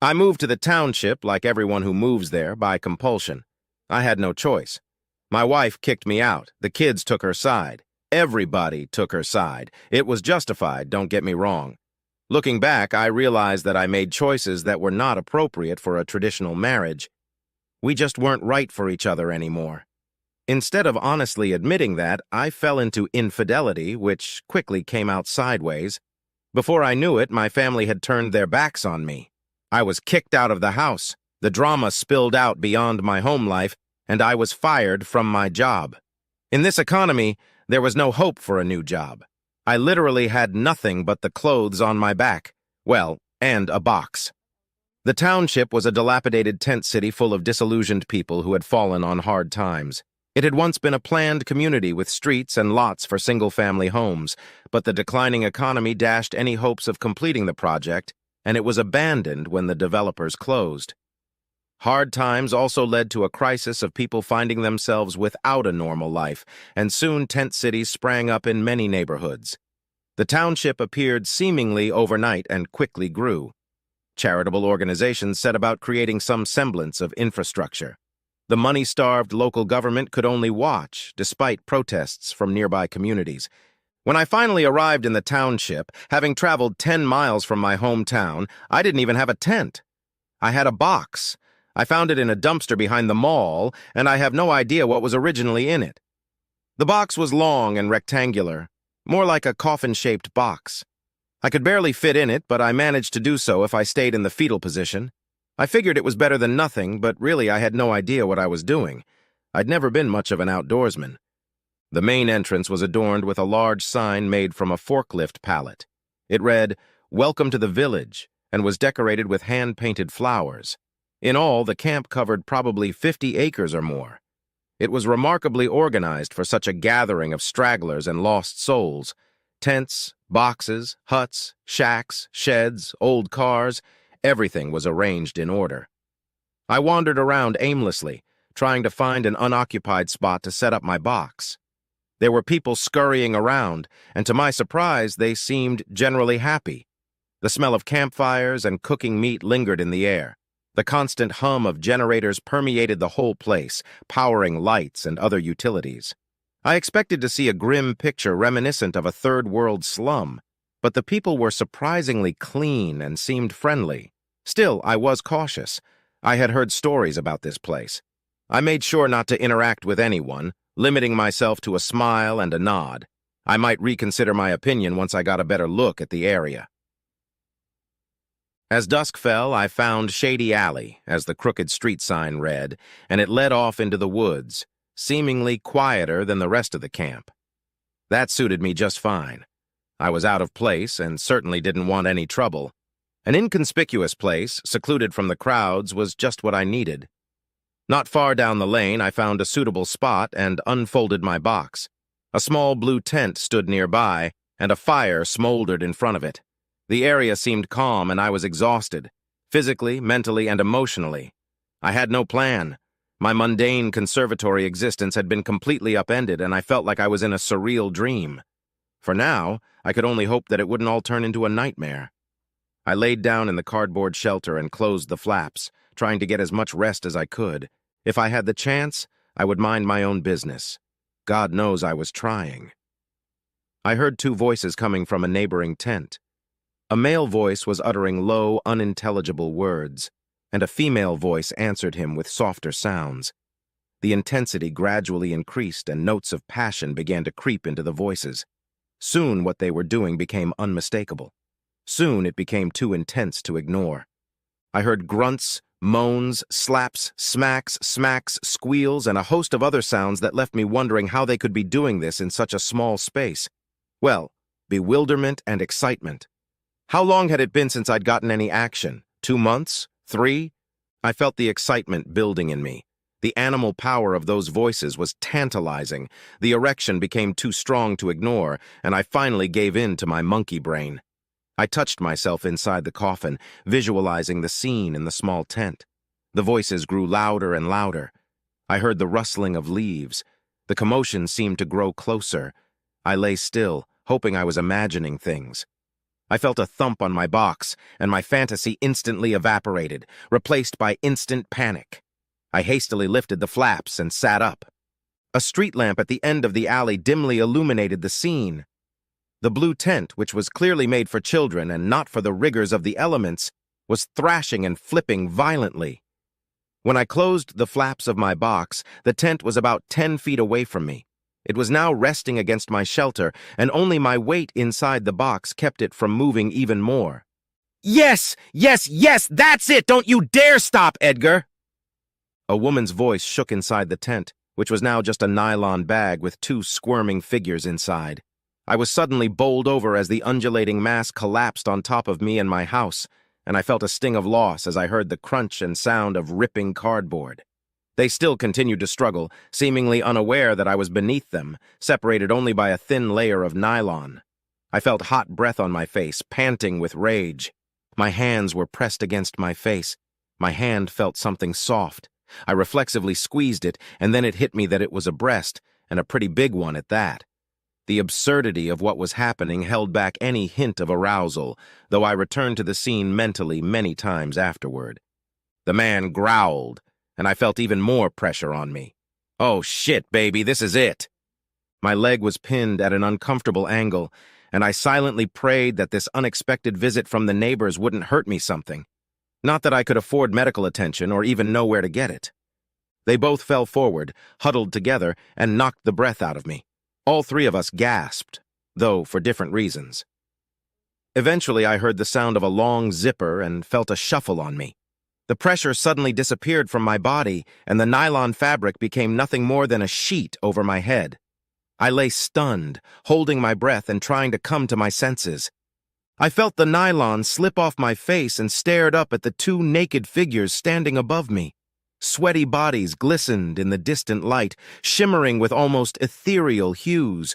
I moved to the township like everyone who moves there by compulsion. I had no choice. My wife kicked me out. The kids took her side. Everybody took her side. It was justified, don't get me wrong. Looking back, I realized that I made choices that were not appropriate for a traditional marriage. We just weren't right for each other anymore. Instead of honestly admitting that, I fell into infidelity, which quickly came out sideways. Before I knew it, my family had turned their backs on me. I was kicked out of the house. The drama spilled out beyond my home life, and I was fired from my job. In this economy, there was no hope for a new job. I literally had nothing but the clothes on my back. Well, and a box. The township was a dilapidated tent city full of disillusioned people who had fallen on hard times. It had once been a planned community with streets and lots for single-family homes, but the declining economy dashed any hopes of completing the project, and it was abandoned when the developers closed. Hard times also led to a crisis of people finding themselves without a normal life, and soon tent cities sprang up in many neighborhoods. The township appeared seemingly overnight and quickly grew. Charitable organizations set about creating some semblance of infrastructure. The money-starved local government could only watch, despite protests from nearby communities. When I finally arrived in the township, having traveled 10 miles from my hometown, I didn't even have a tent. I had a box. I found it in a dumpster behind the mall, and I have no idea what was originally in it. The box was long and rectangular, more like a coffin-shaped box. I could barely fit in it, but I managed to do so if I stayed in the fetal position. I figured it was better than nothing, but really I had no idea what I was doing. I'd never been much of an outdoorsman. The main entrance was adorned with a large sign made from a forklift pallet. It read, "Welcome to the village," and was decorated with hand-painted flowers. In all, the camp covered probably 50 acres or more. It was remarkably organized for such a gathering of stragglers and lost souls. Tents, boxes, huts, shacks, sheds, old cars, everything was arranged in order. I wandered around aimlessly, trying to find an unoccupied spot to set up my box. There were people scurrying around, and to my surprise, they seemed generally happy. The smell of campfires and cooking meat lingered in the air. The constant hum of generators permeated the whole place, powering lights and other utilities. I expected to see a grim picture reminiscent of a third-world slum, but the people were surprisingly clean and seemed friendly. Still, I was cautious. I had heard stories about this place. I made sure not to interact with anyone, limiting myself to a smile and a nod. I might reconsider my opinion once I got a better look at the area. As dusk fell, I found Shady Alley, as the crooked street sign read, and it led off into the woods, seemingly quieter than the rest of the camp. That suited me just fine. I was out of place and certainly didn't want any trouble. An inconspicuous place, secluded from the crowds, was just what I needed. Not far down the lane, I found a suitable spot and unfolded my box. A small blue tent stood nearby, and a fire smoldered in front of it. The area seemed calm, and I was exhausted, physically, mentally, and emotionally. I had no plan. My mundane conservatory existence had been completely upended, and I felt like I was in a surreal dream. For now, I could only hope that it wouldn't all turn into a nightmare. I laid down in the cardboard shelter and closed the flaps, trying to get as much rest as I could. If I had the chance, I would mind my own business. God knows I was trying. I heard two voices coming from a neighboring tent. A male voice was uttering low, unintelligible words, and a female voice answered him with softer sounds. The intensity gradually increased, and notes of passion began to creep into the voices. Soon what they were doing became unmistakable. Soon it became too intense to ignore. I heard grunts, moans, slaps, smacks, smacks, squeals, and a host of other sounds that left me wondering how they could be doing this in such a small space. Well, bewilderment and excitement. How long had it been since I'd gotten any action? 2 months? 3? I felt the excitement building in me. The animal power of those voices was tantalizing. The erection became too strong to ignore, and I finally gave in to my monkey brain. I touched myself inside the coffin, visualizing the scene in the small tent. The voices grew louder and louder. I heard the rustling of leaves. The commotion seemed to grow closer. I lay still, hoping I was imagining things. I felt a thump on my box, and my fantasy instantly evaporated, replaced by instant panic. I hastily lifted the flaps and sat up. A street lamp at the end of the alley dimly illuminated the scene. The blue tent, which was clearly made for children and not for the rigors of the elements, was thrashing and flipping violently. When I closed the flaps of my box, the tent was about 10 feet away from me. It was now resting against my shelter, and only my weight inside the box kept it from moving even more. "Yes! Yes! Yes! That's it! Don't you dare stop, Edgar!" A woman's voice shook inside the tent, which was now just a nylon bag with 2 squirming figures inside. I was suddenly bowled over as the undulating mass collapsed on top of me and my house, and I felt a sting of loss as I heard the crunch and sound of ripping cardboard. They still continued to struggle, seemingly unaware that I was beneath them, separated only by a thin layer of nylon. I felt hot breath on my face, panting with rage. My hands were pressed against my face. My hand felt something soft. I reflexively squeezed it, and then it hit me that it was a breast, and a pretty big one at that. The absurdity of what was happening held back any hint of arousal, though I returned to the scene mentally many times afterward. The man growled, and I felt even more pressure on me. Oh shit, baby, this is it. My leg was pinned at an uncomfortable angle, and I silently prayed that this unexpected visit from the neighbors wouldn't hurt me something. Not that I could afford medical attention or even know where to get it. They both fell forward, huddled together, and knocked the breath out of me. All 3 of us gasped, though for different reasons. Eventually, I heard the sound of a long zipper and felt a shuffle on me. The pressure suddenly disappeared from my body, and the nylon fabric became nothing more than a sheet over my head. I lay stunned, holding my breath and trying to come to my senses. I felt the nylon slip off my face and stared up at the 2 naked figures standing above me. Sweaty bodies glistened in the distant light, shimmering with almost ethereal hues.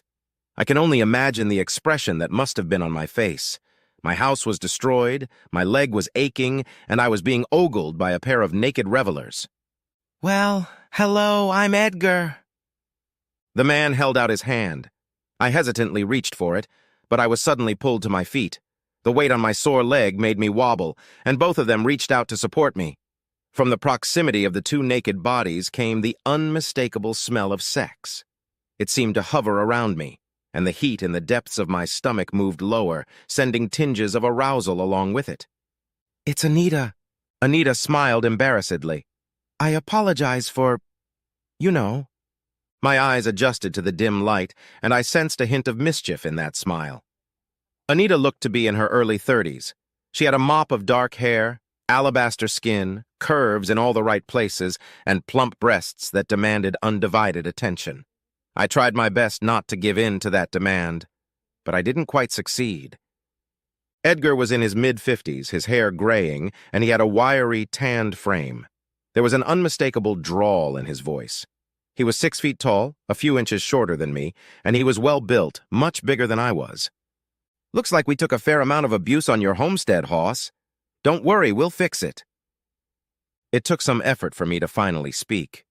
I can only imagine the expression that must have been on my face. My house was destroyed, my leg was aching, and I was being ogled by a pair of naked revelers. "Well, hello, I'm Edgar." The man held out his hand. I hesitantly reached for it, but I was suddenly pulled to my feet. The weight on my sore leg made me wobble, and both of them reached out to support me. From the proximity of the 2 naked bodies came the unmistakable smell of sex. It seemed to hover around me, and the heat in the depths of my stomach moved lower, sending tinges of arousal along with it. "It's Anita." Anita smiled embarrassedly. "I apologize for, you know." My eyes adjusted to the dim light, and I sensed a hint of mischief in that smile. Anita looked to be in her early 30s. She had a mop of dark hair, alabaster skin, curves in all the right places, and plump breasts that demanded undivided attention. I tried my best not to give in to that demand, but I didn't quite succeed. Edgar was in his mid-50s, his hair graying, and he had a wiry, tanned frame. There was an unmistakable drawl in his voice. He was 6 feet tall, a few inches shorter than me, and he was well-built, much bigger than I was. "Looks like we took a fair amount of abuse on your homestead, Hoss. Don't worry, we'll fix it." It took some effort for me to finally speak.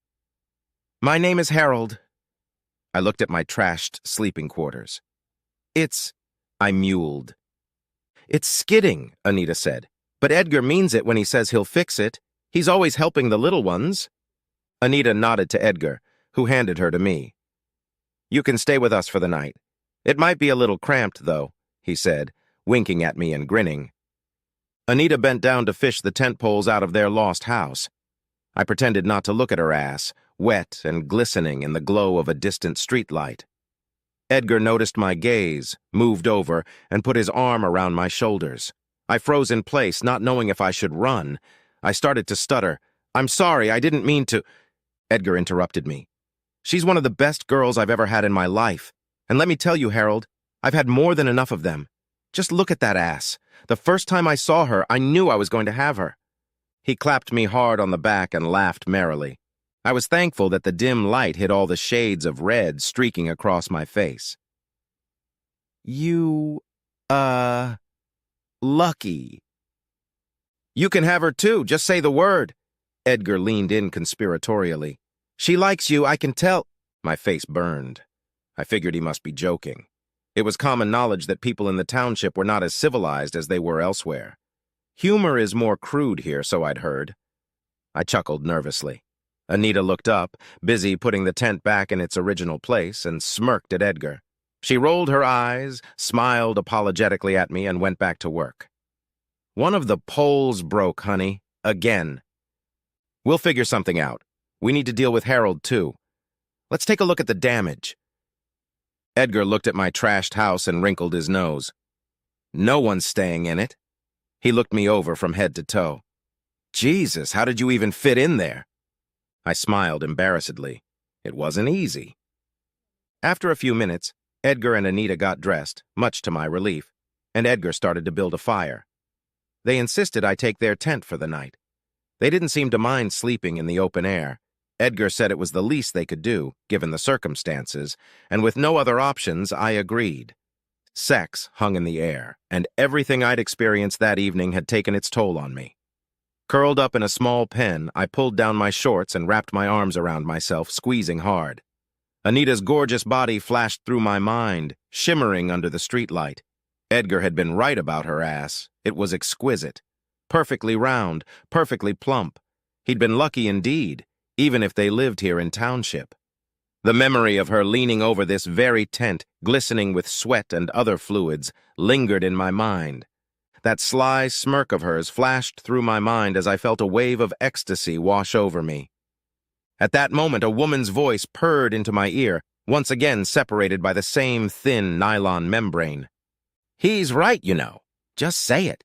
"My name is Harold." I looked at my trashed sleeping quarters. I mewled. "It's skidding," Anita said. "But Edgar means it when he says he'll fix it. He's always helping the little ones." Anita nodded to Edgar, who handed her to me. "You can stay with us for the night. It might be a little cramped, though," he said, winking at me and grinning. Anita bent down to fish the tent poles out of their lost house. I pretended not to look at her ass, wet and glistening in the glow of a distant streetlight. Edgar noticed my gaze, moved over, and put his arm around my shoulders. I froze in place, not knowing if I should run. I started to stutter. "I'm sorry, I didn't mean to—" Edgar interrupted me. "She's one of the best girls I've ever had in my life. And let me tell you, Harold, I've had more than enough of them. Just look at that ass. The first time I saw her, I knew I was going to have her." He clapped me hard on the back and laughed merrily. I was thankful that the dim light hid all the shades of red streaking across my face. "You, lucky." "You can have her too, just say the word." Edgar leaned in conspiratorially. "She likes you, I can tell." My face burned. I figured he must be joking. It was common knowledge that people in the township were not as civilized as they were elsewhere. Humor is more crude here, so I'd heard. I chuckled nervously. Anita looked up, busy putting the tent back in its original place, and smirked at Edgar. She rolled her eyes, smiled apologetically at me, and went back to work. One of the poles broke, honey. Again. We'll figure something out. We need to deal with Harold, too. Let's take a look at the damage. Edgar looked at my trashed house and wrinkled his nose. No one's staying in it. He looked me over from head to toe. Jesus, how did you even fit in there? I smiled embarrassedly. It wasn't easy. After a few minutes, Edgar and Anita got dressed, much to my relief, and Edgar started to build a fire. They insisted I take their tent for the night. They didn't seem to mind sleeping in the open air. Edgar said it was the least they could do, given the circumstances, and with no other options, I agreed. Sex hung in the air, and everything I'd experienced that evening had taken its toll on me. Curled up in a small pen, I pulled down my shorts and wrapped my arms around myself, squeezing hard. Anita's gorgeous body flashed through my mind, shimmering under the streetlight. Edgar had been right about her ass. It was exquisite. Perfectly round, perfectly plump. He'd been lucky indeed, even if they lived here in township. The memory of her leaning over this very tent, glistening with sweat and other fluids, lingered in my mind. That sly smirk of hers flashed through my mind as I felt a wave of ecstasy wash over me. At that moment, a woman's voice purred into my ear, once again separated by the same thin nylon membrane. "He's right, you know. Just say it."